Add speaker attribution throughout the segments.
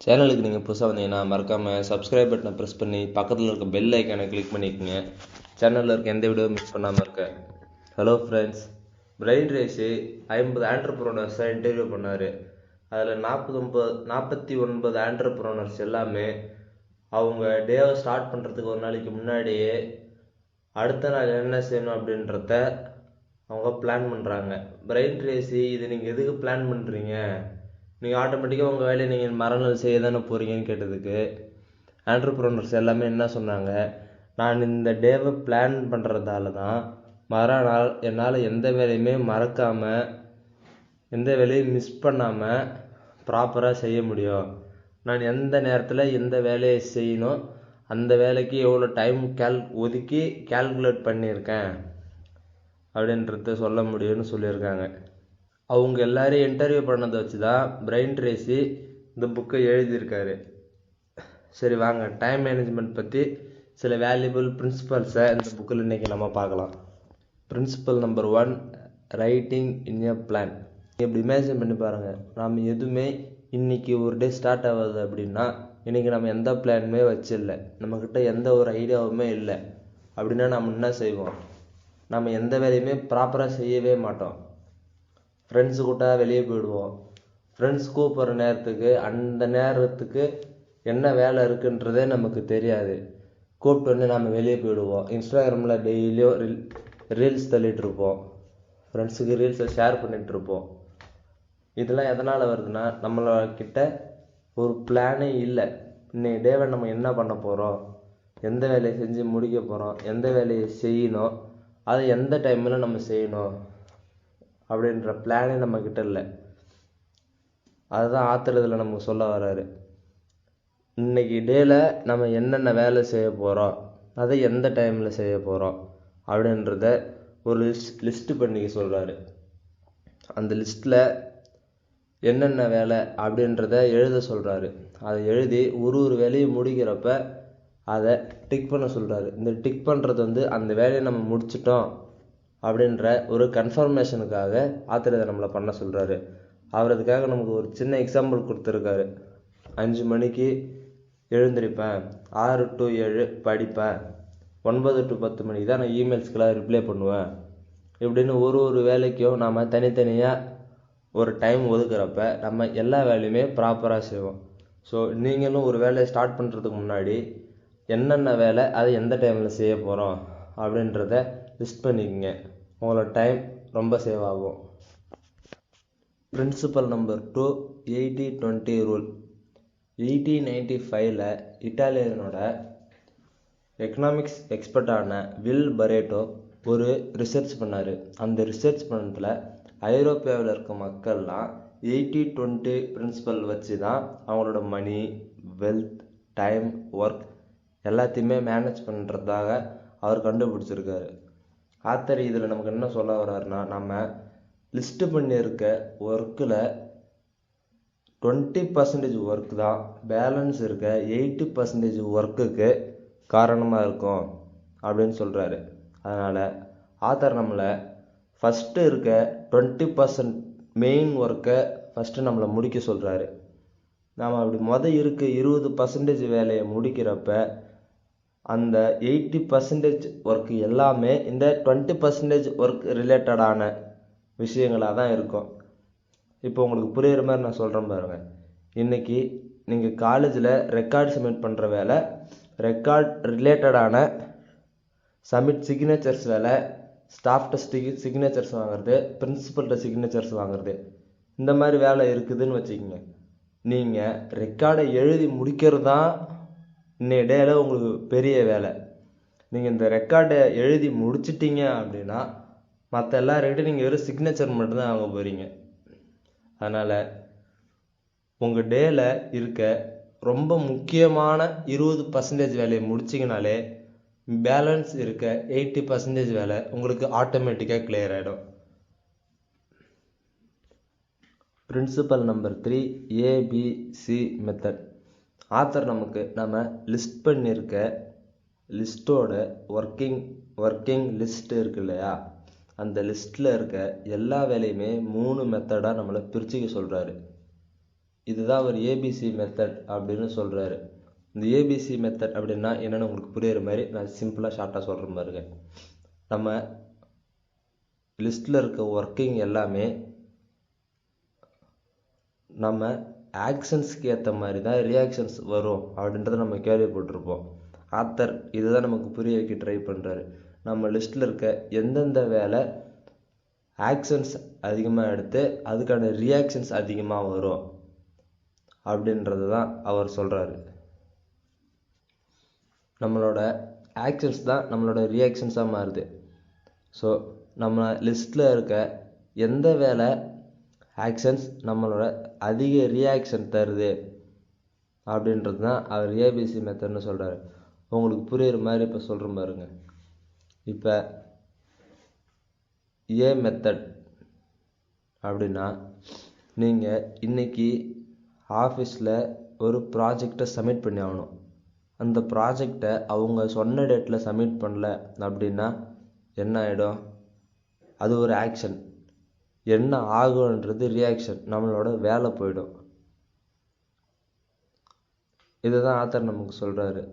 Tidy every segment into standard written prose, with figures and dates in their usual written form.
Speaker 1: சேனலுக்கு நீங்கள் புதுசாக வந்தீங்கன்னா மறக்காமல் சப்ஸ்கிரைப் பட்டனை ப்ரெஸ் பண்ணி பக்கத்தில் இருக்க பெல் ஐக்கானை கிளிக் பண்ணிக்கோங்க. சேனலில் இருக்க எந்த வீடியோ மிஸ் பண்ணாமல் இருக்க. ஹலோ ஃப்ரெண்ட்ஸ், பிரைன் ரேஸு 50 ஆண்டர்ப்ரனர்ஸை இன்டர்வியூ பண்ணார். அதில் 49 ஆண்டர்ப்ரனர்ஸ் எல்லாமே அவங்க டேவை ஸ்டார்ட் பண்ணுறதுக்கு ஒரு நாளைக்கு முன்னாடியே அடுத்த நாள் என்ன செய்யணும் அப்படின்றத அவங்க பிளான் பண்ணுறாங்க. பிரைன் ரேஸு இது நீங்கள் எதுக்கு பிளான் பண்ணுறீங்க, நீங்கள் ஆட்டோமேட்டிக்காக உங்கள் வேலையை நீங்கள் மறுநாள் செய்ய தானே போகிறீங்கன்னு கேட்டதுக்கு ஆண்டர்ப்ரனர்ஸ் எல்லாமே என்ன சொன்னாங்க, நான் இந்த டேவை பிளான் பண்ணுறதால தான் மறுநாள் என்னால் எந்த வேலையுமே மறக்காமல் எந்த வேலையும் மிஸ் பண்ணாமல் ப்ராப்பராக செய்ய முடியும். நான் எந்த நேரத்தில் எந்த வேலையை செய்யணும், அந்த வேலைக்கு எவ்வளோ டைம் ஒதுக்கி கால்குலேட் பண்ணியிருக்கேன் அப்படின்றத சொல்ல முடியும்னு சொல்லியிருக்காங்க. அவங்க எல்லாரையும் இன்டர்வியூ பண்ணதை வச்சு தான் பிரைன் ரேஸி இந்த புக்கை எழுதியிருக்காரு. சரி வாங்க, டைம் மேனேஜ்மெண்ட் பற்றி சில வேல்யூபிள் பிரின்சிபல்ஸை இந்த புக்கில் இன்றைக்கி நம்ம பார்க்கலாம். Principal number 1, writing in a plan. இப்படி இமேஜின் பண்ணி பாருங்கள், நாம் எதுவுமே இன்றைக்கி ஒரு டே ஸ்டார்ட் ஆகுது அப்படின்னா இன்றைக்கி நம்ம எந்த பிளானுமே வச்சில்லை, நம்மக்கிட்ட எந்த ஒரு ஐடியாவுமே இல்லை அப்படின்னா நம்ம என்ன செய்வோம், நம்ம எந்த வேலையுமே ப்ராப்பராக செய்யவே மாட்டோம். ஃப்ரெண்ட்ஸு கூட்ட வெளியே போயிடுவோம். ஃப்ரெண்ட்ஸ் கூப்பிட்ற நேரத்துக்கு அந்த நேரத்துக்கு என்ன வேலை இருக்குன்றதே நமக்கு தெரியாது. கூப்பிட்டு வந்து நம்ம வெளியே போயிடுவோம். இன்ஸ்டாகிராமில் டெய்லியும் ரீல்ஸ் தள்ளிகிட்ருப்போம், ஃப்ரெண்ட்ஸுக்கு ரீல்ஸை ஷேர் பண்ணிகிட்ருப்போம். இதெல்லாம் எதனால் வருதுன்னா, நம்மளக்கிட்ட ஒரு பிளானே இல்லை. இன்னைக்கு டேவை நம்ம என்ன பண்ண போகிறோம், எந்த வேலையை செஞ்சு முடிக்க போகிறோம், எந்த வேலையை செய்யணும், அதை எந்த டைமில் நம்ம செய்யணும் அப்படின்ற பிளானே நம்மக்கிட்ட இல்லை. அதுதான் ஆத்தர் இதில் நமக்கு சொல்ல வர்றாரு. இன்னைக்கு டேயில் நம்ம என்னென்ன வேலை செய்ய போகிறோம், அதை எந்த டைமில் செய்ய போகிறோம் அப்படின்றத ஒரு லிஸ்ட்டு பண்ணிக்க சொல்கிறாரு. அந்த லிஸ்ட்டில் என்னென்ன வேலை அப்படின்றத எழுத சொல்கிறாரு. அதை எழுதி ஒரு வேலையை முடிக்கிறப்ப அதை டிக் பண்ண சொல்கிறாரு. இந்த டிக் பண்ணுறது அந்த வேலையை நம்ம முடிச்சிட்டோம் அப்படின்ற ஒரு கன்ஃபர்மேஷனுக்காக ஆத்தர் இதை நம்மளை பண்ண சொல்கிறாரு. அவர் அதுக்காக நமக்கு ஒரு சின்ன எக்ஸாம்பிள் கொடுத்துருக்காரு. 5 மணிக்கு எழுந்திருப்பேன், 6 to 7 படிப்பேன், 9 to 10 மணிக்கு தான் நான் இமெயில்ஸ்க்கெலாம் ரிப்ளை பண்ணுவேன். இப்படின்னு ஒரு வேலைக்கும் நாம் தனித்தனியாக ஒரு டைம் ஒதுக்குறப்ப நம்ம எல்லா வேலையுமே ப்ராப்பராக செய்வோம். ஸோ நீங்களும் ஒரு வேலையை ஸ்டார்ட் பண்ணுறதுக்கு முன்னாடி என்னென்ன வேலை அதை எந்த டைமில் செய்ய போகிறோம் அப்படின்றத லிஸ்ட் பண்ணிக்கோங்க. உங்களோட டைம் ரொம்ப சேவ் ஆகும். Principal number 2, 80-20 rule. 1895 இட்டாலியனோட எக்கனாமிக்ஸ் எக்ஸ்பர்ட்டான வில் பரேட்டோ ஒரு ரிசர்ச் பண்ணார். அந்த ரிசர்ச் பண்ணதில் ஐரோப்பியாவில் இருக்க மக்கள்லாம் 80-20 பிரின்சிபல் வச்சு தான் அவங்களோட மணி, வெல்த், டைம், ஒர்க் எல்லாத்தையுமே மேனேஜ் பண்ணுறதாக அவர் கண்டுபிடிச்சிருக்காரு. ஆத்தர் இதில் நமக்கு என்ன சொல்ல வர்றாருன்னா, நம்ம லிஸ்ட்டு பண்ணியிருக்க ஒர்க்கில் 20% ஒர்க் தான் பேலன்ஸ் இருக்க 80% ஒர்க்குக்கு காரணமாக இருக்கும் அப்படின்னு சொல்கிறாரு. அதனால் ஆத்தர் நம்மளை ஃபஸ்ட்டு இருக்க 20% மெயின் ஒர்க்கை ஃபஸ்ட்டு நம்மளை முடிக்க சொல்கிறாரு. நாம் அப்படி இருக்க 20% வேலையை முடிக்கிறப்ப அந்த 80% ஒர்க் எல்லாமே இந்த 20% ஒர்க் ரிலேட்டடான விஷயங்களாக தான் இருக்கும். இப்போ உங்களுக்கு புரிகிற மாதிரி நான் சொல்கிறேன் பாருங்கள். இன்றைக்கி நீங்கள் காலேஜில் ரெக்கார்ட் சப்மிட் பண்ணுற வேலை, ரெக்கார்ட் ரிலேட்டடான சப்மிட் சிக்னேச்சர்ஸ் வேலை, ஸ்டாஃப்ட சிக்னேச்சர்ஸ் வாங்குறது, பிரின்சிபல்கிட்ட சிக்னேச்சர்ஸ் வாங்குறது, இந்த மாதிரி வேலை இருக்குதுன்னு வச்சுக்கோங்க. நீங்கள் ரெக்கார்டை எழுதி முடிக்கிறது தான் இன்னைய டேயில் உங்களுக்கு பெரிய வேலை. நீங்கள் இந்த ரெக்கார்டை எழுதி முடிச்சிட்டிங்க அப்படின்னா மற்ற எல்லாருக்கிட்டையும் நீங்கள் வெறும் சிக்னேச்சர் மட்டும்தான் வாங்க போகிறீங்க. அதனால் உங்கள் டேயில் இருக்க ரொம்ப முக்கியமான 20% வேலையை முடிச்சிங்கனாலே பேலன்ஸ் இருக்க 80% வேலை உங்களுக்கு ஆட்டோமேட்டிக்காக கிளியர் ஆகிடும். Principal number 3, ABC method. Author நமக்கு நம்ம லிஸ்ட் பண்ணியிருக்க லிஸ்ட்டோட ஒர்க்கிங் லிஸ்ட் இருக்கு இல்லையா, அந்த லிஸ்ட்டில் இருக்க எல்லா வேலையுமே 3 மெத்தடாக நம்மளை பிரிச்சுக்க சொல்கிறாரு. இதுதான் அவர் ஏபிசி மெத்தட் அப்படின்னு சொல்கிறாரு. இந்த ஏபிசி மெத்தட் அப்படின்னா என்னென்னு உங்களுக்கு புரியுற மாதிரி நான் சிம்பிளாக ஷார்ட்டாக சொல்கிற பாருங்க. நம்ம லிஸ்ட்டில் இருக்க ஒர்க்கிங் எல்லாமே நம்ம ஆக்ஷன்ஸ்க்கு ஏற்ற மாதிரி தான் ரியாக்ஷன்ஸ் வரும் அப்படின்றத நம்ம கேள்விப்பட்டிருப்போம். ஆத்தர் இதுதான் நமக்கு புரிய வைக்க ட்ரை பண்ணுறாரு. நம்ம லிஸ்ட்டில் இருக்க எந்தெந்த வேலை ஆக்ஷன்ஸ் அதிகமாக எடுத்து அதுக்கான ரியாக்ஷன்ஸ் அதிகமாக வரும் அப்படின்றது தான் அவர் சொல்கிறாரு. நம்மளோட ஆக்ஷன்ஸ் தான் நம்மளோட ரியாக்ஷன்ஸாக மாறுது. ஸோ நம்ம லிஸ்ட்டில் இருக்க எந்த வேலை ஆக்ஷன்ஸ் நம்மளோட அதிக ரியாக்ஷன் தருது அப்படின்றது தான் அவர் ஏபிசி மெத்தட்னு சொல்கிறாரு. உங்களுக்கு புரியுற மாதிரி இப்போ சொல்கிற பாருங்க. இப்போ ஏ மெத்தட் அப்படின்னா நீங்கள் இன்னைக்கு ஆஃபீஸில் ஒரு ப்ராஜெக்டை சப்மிட் பண்ணி ஆகணும். அந்த ப்ராஜெக்டை அவங்க சொன்ன டேட்டில் சப்மிட் பண்ணல அப்படின்னா என்ன ஆகிடும்? அது ஒரு ஆக்ஷன். என்ன ஆகுன்றது ரியாக்ஷன். நம்மளோட வேலை போயிடும். இதுதான் ஆத்தர் நமக்கு சொல்கிறாரு.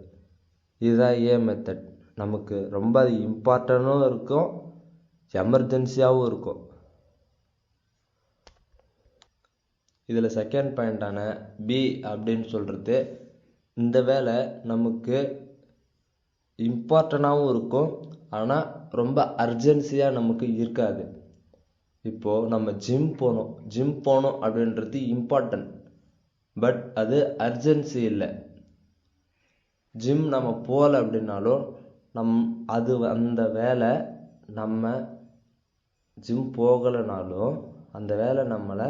Speaker 1: இதுதான் ஏ மெத்தட். நமக்கு ரொம்ப அது இம்பார்ட்டன்ட்டும் இருக்கும், எமர்ஜென்சியாகவும் இருக்கும். இதில் செகண்ட் பாயிண்டான பி அப்படின்னு சொல்கிறது, இந்த வேலை நமக்கு இம்பார்ட்டண்ட்டாகவும் இருக்கும், ஆனால் ரொம்ப அர்ஜென்சியாக நமக்கு இருக்காது. இப்போது நம்ம ஜிம் போகணும் அப்படின்றது இம்பார்ட்டன்ட், பட் அது அர்ஜென்சி இல்லை. ஜிம் நம்ம போகலை அப்படின்னாலும் அந்த வேலை நம்ம ஜிம் போகலைனாலும் அந்த வேலை நம்மளை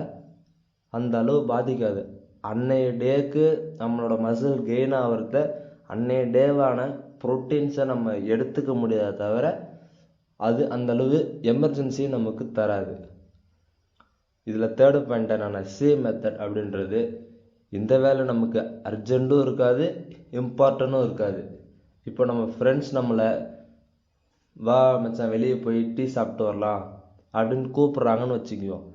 Speaker 1: அந்த அளவு பாதிக்காது. அன்னைய டேக்கு நம்மளோட மசில் கெயின் ஆகிறத அன்னைய டேவான ப்ரோட்டீன்ஸை நம்ம எடுத்துக்க முடியாத தவிர அது அந்த அளவு எமர்ஜென்சி நமக்கு தராது. இதில் தேர்டு பாயிண்ட் என்னன்னா சி மெத்தட் அப்படின்றது, இந்த வேலை நமக்கு அர்ஜென்ட்டும் இருக்காது, இம்பார்ட்டன்ட்டும் இருக்காது. இப்போ நம்ம ஃப்ரெண்ட்ஸ் நம்மளை வா மச்சான் வெளியே போய் டீ சாப்பிட்டு வரலாம் அப்படின்னு கூப்பிட்றாங்கன்னு வச்சுக்குவோம்.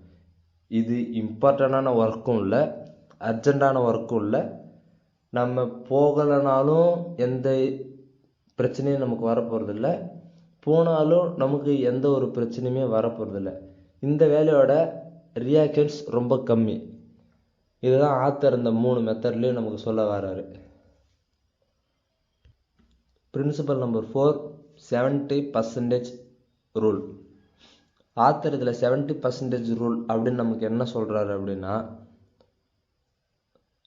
Speaker 1: இது இம்பார்ட்டண்டான ஒர்க்கும் இல்லை, அர்ஜென்டான ஒர்க்கும் இல்லை. நம்ம போகலைனாலும் எந்த பிரச்சனையும் நமக்கு வரப்போகிறதில்ல, போனாலும் நமக்கு எந்த ஒரு பிரச்சனையுமே வரப்போகிறதில்ல. இந்த வேலையோட ரியாக்ஷன்ஸ் ரொம்ப கம்மி. இதுதான் ஆத்தர் இந்த 3 மெத்தட்லேயும் நமக்கு சொல்ல வர்றாரு. Principal number 4, 70% rule. ஆத்தர் இதில் 70% ரூல் அப்படின்னு நமக்கு என்ன சொல்கிறாரு அப்படின்னா,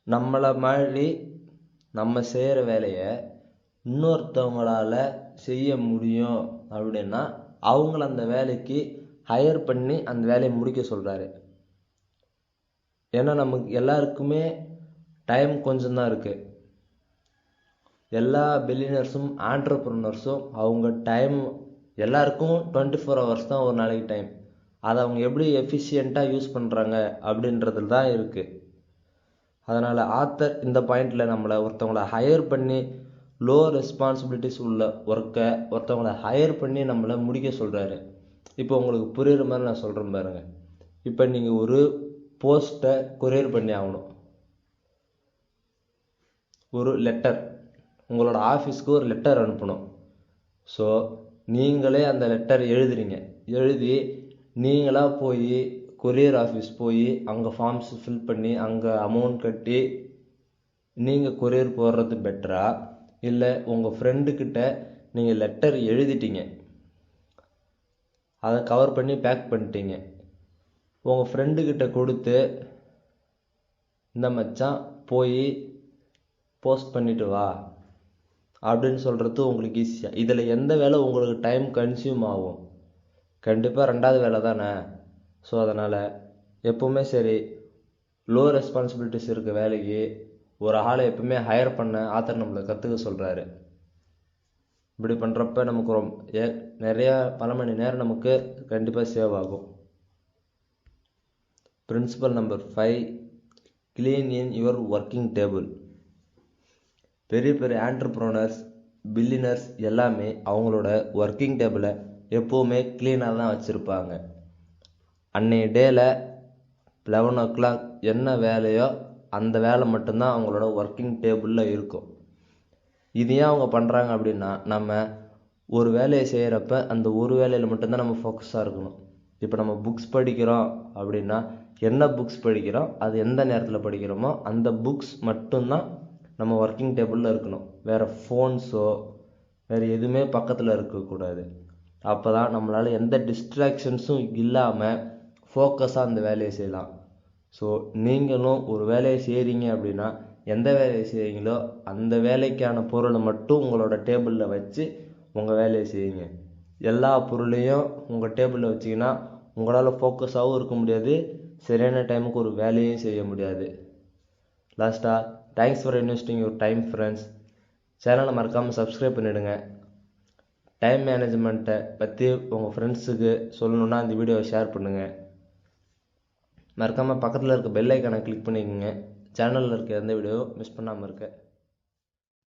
Speaker 1: நம்மளை மாதிரி நம்ம செய்கிற வேலையை இன்னொருத்தவங்களால செய்ய முடியும் அப்படின்னா அவங்கள அந்த வேலைக்கு ஹையர் பண்ணி அந்த வேலையை முடிக்க சொல்கிறாரு. ஏன்னா நமக்கு எல்லாருக்குமே டைம் கொஞ்சம் தான் இருக்குது. எல்லா பில்லியனர்ஸும் ஆண்டர்ப்ரனர்ஸும் அவங்க டைம் எல்லாருக்கும் 24 ஹவர்ஸ் தான் ஒரு நாளைக்கு டைம். அதை அவங்க எப்படி எஃபிஷியண்ட்டாக யூஸ் பண்ணுறாங்க அப்படின்றதுல தான் இருக்குது. அதனால் ஆத்தர் இந்த பாயிண்டில் ஒருத்தவங்களை ஹையர் பண்ணி லோ ரெஸ்பான்சிபிலிட்டிஸ் உள்ள ஒர்க்கை ஒருத்தவங்களை ஹையர் பண்ணி நம்மளை முடிக்க சொல்கிறாரு. இப்போ உங்களுக்கு புரியுற மாதிரி நான் சொல்கிறேன் பாருங்க. இப்போ நீங்கள் ஒரு போஸ்ட்டை கொரியர் பண்ணி ஆகணும். ஒரு லெட்டர், உங்களோட ஆஃபீஸ்க்கு ஒரு லெட்டர் அனுப்பணும். ஸோ நீங்களே அந்த லெட்டர் எழுதி நீங்களாக போய் கொரியர் ஆஃபீஸ் போய் அங்கே ஃபார்ம்ஸ் ஃபில் பண்ணி அங்கே அமௌண்ட் கட்டி நீங்கள் கொரியர் போடுறது பெட்டரா, இல்லை உங்கள் ஃப்ரெண்டுக்கிட்ட நீங்கள் லெட்டர் எழுதிட்டீங்க, அதை கவர் பண்ணி பேக் பண்ணிட்டீங்க, உங்கள் ஃப்ரெண்டுக்கிட்ட கொடுத்து இந்த மச்சான் போய் போஸ்ட் பண்ணிட்டு வா அப்படின்னு சொல்கிறது உங்களுக்கு ஈஸியாக? இதில் எந்த வேலை உங்களுக்கு டைம் கன்சியூம் ஆகும்? கண்டிப்பாக 2வது வேலை தானே. ஸோ அதனால் எப்போவுமே சரி, லோ ரெஸ்பான்சிபிலிட்டிஸ் இருக்க வேலைக்கு ஒரு ஆளை எப்பவுமே ஹையர் பண்ண ஆத்தர் நம்மளை கற்றுக்க சொல்கிறாரு. இப்படி பண்ணுறப்ப நமக்கு நிறையா பல மணி நேரம் நமக்கு கண்டிப்பாக சேவ் ஆகும். Principal number 5, clean in your working table. பெரிய பெரிய ஆண்டர்ப்ரனர்ஸ், பில்லியனர்ஸ் எல்லாமே அவங்களோட ஒர்க்கிங் டேபிளை எப்போவுமே க்ளீனாக தான் வச்சுருப்பாங்க. அன்னைய டேயில் 11 o'clock என்ன வேலையோ அந்த வேலை மட்டும்தான் அவங்களோட ஒர்க்கிங் டேபிளில் இருக்கும். இது ஏன் அவங்க பண்ணுறாங்க அப்படின்னா, நம்ம ஒரு வேலையை செய்கிறப்ப அந்த ஒரு வேலையில் மட்டும்தான் நம்ம ஃபோக்கஸாக இருக்கணும். இப்போ நம்ம புக்ஸ் படிக்கிறோம் அப்படின்னா என்ன புக்ஸ் படிக்கிறோம், அது எந்த நேரத்தில் படிக்கிறோமோ அந்த புக்ஸ் மட்டும்தான் நம்ம ஒர்க்கிங் டேபிளில் இருக்கணும். வேறு ஃபோன்ஸோ வேறு எதுவுமே பக்கத்தில் இருக்கக்கூடாது. அப்போ தான் நம்மளால் எந்த டிஸ்ட்ராக்ஷன்ஸும் இல்லாமல் ஃபோக்கஸாக அந்த வேலையை செய்யலாம். ஸோ நீங்களும் ஒரு வேலையை செய்கிறீங்க அப்படின்னா எந்த வேலையை செய்கிறீங்களோ அந்த வேலைக்கான பொருளை மட்டும் உங்களோட டேபிளில் வச்சு உங்கள் வேலையை செய்யுங்க. எல்லா பொருளையும் உங்கள் டேபிளில் வச்சிங்கன்னா உங்களால் ஃபோக்கஸாகவும் இருக்க முடியாது, சரியான டைமுக்கு ஒரு வேலையும் செய்ய முடியாது. லாஸ்ட்டாக thanks for investing your time friends. சேனலை மறக்காமல் சப்ஸ்கிரைப் பண்ணிவிடுங்க. டைம் மேனேஜ்மெண்ட்டை பற்றி உங்கள் ஃப்ரெண்ட்ஸுக்கு சொல்லணுன்னா இந்த வீடியோவை ஷேர் பண்ணுங்கள். மறக்காமல் பக்கத்தில் இருக்க பெல் ஐக்கானை கிளிக் பண்ணிக்கோங்க. சேனலில் இருக்க எந்த வீடியோவும் மிஸ் பண்ணாமல் இருக்க.